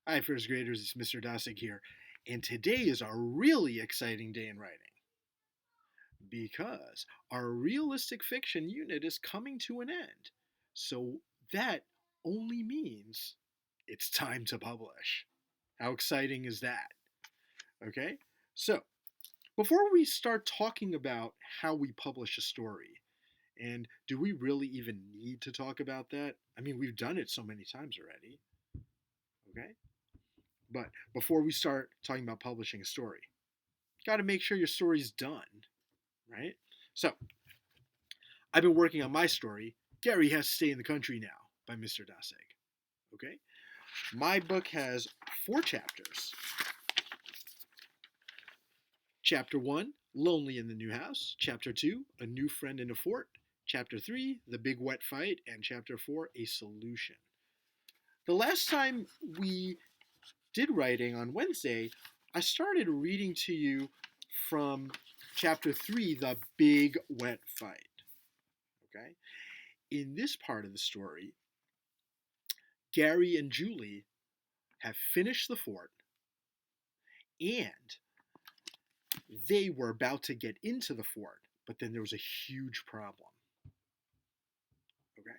Hi, first graders. It's Mr. Dosig here, and today is a really exciting day in writing because our realistic fiction unit is coming to an end. So that only means it's time to publish. How exciting is that? Okay? So, before we start talking about how we publish a story, and do we really even need to talk about that? I mean, we've done it so many times already. Okay? But before we start talking about publishing a story, got to make sure your story's done, right? So, I've been working on my story, Gary Has to Stay in the Country Now, by Mr. Daseg. Okay? My book has 4 chapters. Chapter 1, Lonely in the New House. Chapter 2, A New Friend in a Fort. Chapter 3, The Big Wet Fight. And Chapter 4, A Solution. The last time we did writing on Wednesday, I started reading to you from Chapter 3, The Big Wet Fight. Okay? In this part of the story, Gary and Julie have finished the fort and they were about to get into the fort, but then there was a huge problem. Okay?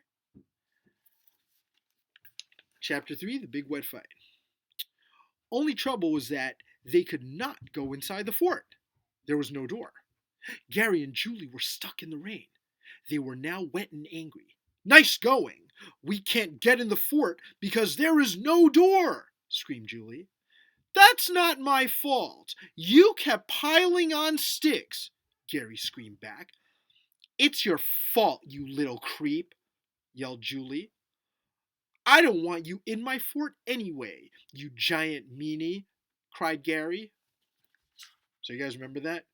Chapter 3, The Big Wet Fight. Only trouble was that they could not go inside the fort. There was no door. Gary and Julie were stuck in the rain. They were now wet and angry. Nice going! We can't get in the fort because there is no door, screamed Julie. That's not my fault. You kept piling on sticks, Gary screamed back. It's your fault, you little creep, yelled Julie. I don't want you in my fort anyway, you giant meanie, cried Gary. So you guys remember that?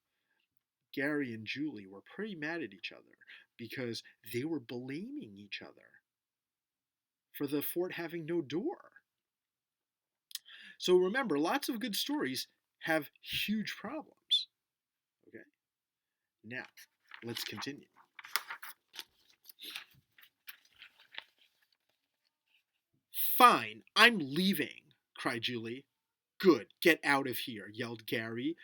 Gary and Julie were pretty mad at each other because they were blaming each other for the fort having no door. So remember, lots of good stories have huge problems. Okay? Now, let's continue. Fine, I'm leaving, cried Julie. Good, get out of here, yelled Gary.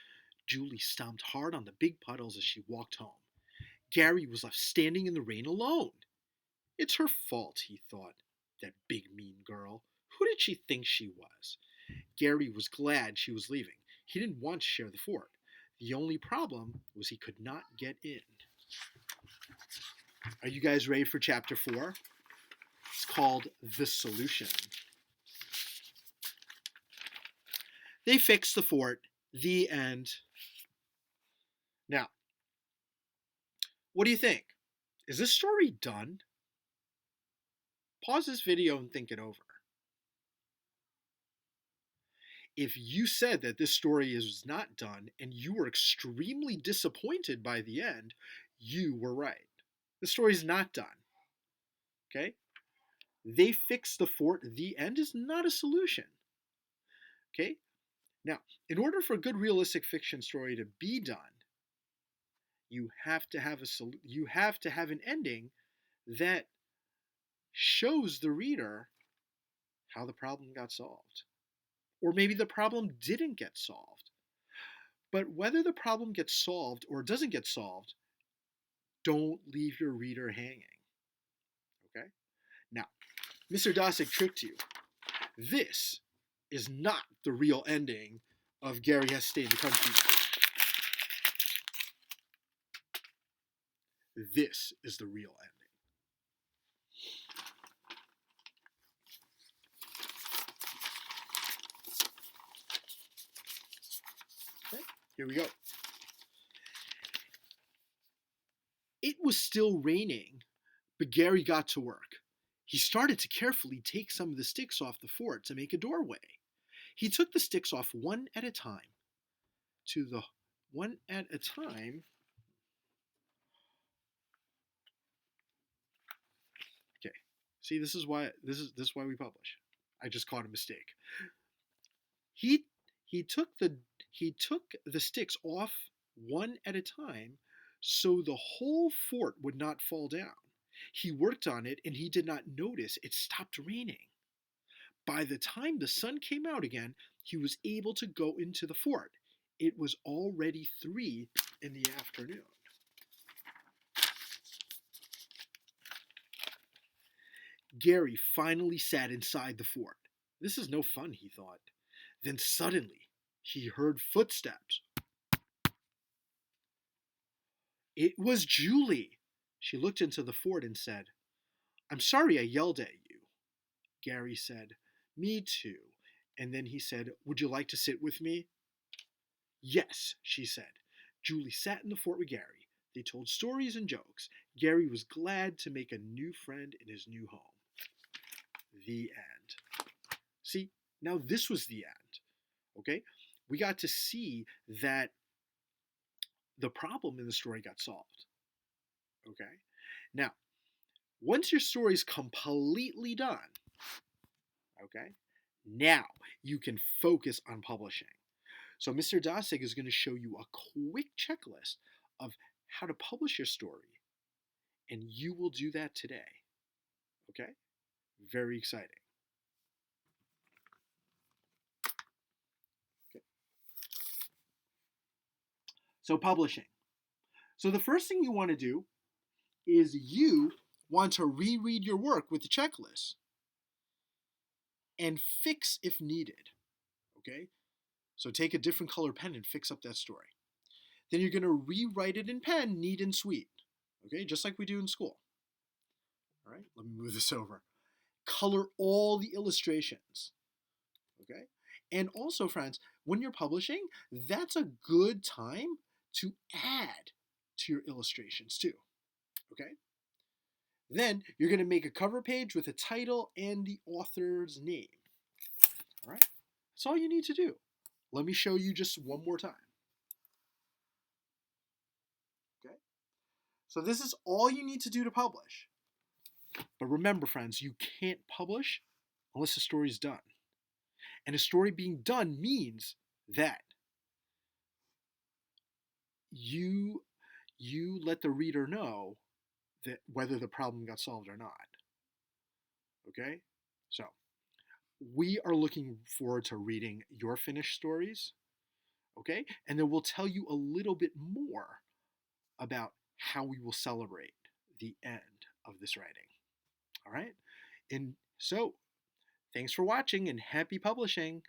Julie stomped hard on the big puddles as she walked home. Gary was left standing in the rain alone. It's her fault, he thought. That big mean girl. Who did she think she was? Gary was glad she was leaving. He didn't want to share the fort. The only problem was he could not get in. Are you guys ready for chapter 4? It's called The Solution. They fixed the fort. The end. Now, what do you think? Is this story done? Pause this video and think it over. If you said that this story is not done and you were extremely disappointed by the end, you were right. The story is not done. Okay? They fixed the fort. The end is not a solution. Okay? Now, in order for a good realistic fiction story to be done, you have to have an ending that shows the reader how the problem got solved. Or maybe the problem didn't get solved. But whether the problem gets solved or doesn't get solved, don't leave your reader hanging. Okay? Now, Mr. Dosig tricked you. This is not the real ending of Gary Has to Stay in the Country. This is the real ending. Okay, here we go. It was still raining, but Gary got to work. He started to carefully take some of the sticks off the fort to make a doorway. He took the sticks off one at a time. Okay. See, this is why we publish. I just caught a mistake. He took the sticks off one at a time so the whole fort would not fall down. He worked on it and he did not notice it stopped raining. By the time the sun came out again, he was able to go into the fort. It was already 3 in the afternoon. Gary finally sat inside the fort. This is no fun, he thought. Then suddenly, he heard footsteps. It was Julie. She looked into the fort and said, "I'm sorry I yelled at you." Gary said, "Me too." And then he said, "Would you like to sit with me?" "Yes," she said. Julie sat in the fort with Gary. They told stories and jokes. Gary was glad to make a new friend in his new home. The end. See, now this was the end. Okay? We got to see that the problem in the story got solved. Okay? Now, once your story is completely done, okay, now you can focus on publishing. So Mr. Dosig is going to show you a quick checklist of how to publish your story, and you will do that today. Okay? Very exciting. Okay. So publishing. So the first thing you want to do is you want to reread your work with the checklist and fix if needed. Okay? So take a different color pen and fix up that story. Then you're going to rewrite it in pen, neat and sweet. Okay? Just like we do in school. All right? Let me move this over. Color all the illustrations. Okay? And also, friends, when you're publishing, that's a good time to add to your illustrations too. Okay? Then you're going to make a cover page with a title and the author's name. All right? That's all you need to do. Let me show you just one more time. Okay? So this is all you need to do to publish. But remember, friends, you can't publish unless the story is done. And a story being done means that you let the reader know that whether the problem got solved or not. Okay? So, we are looking forward to reading your finished stories. Okay? And then we'll tell you a little bit more about how we will celebrate the end of this writing. All right? And so, thanks for watching and happy publishing.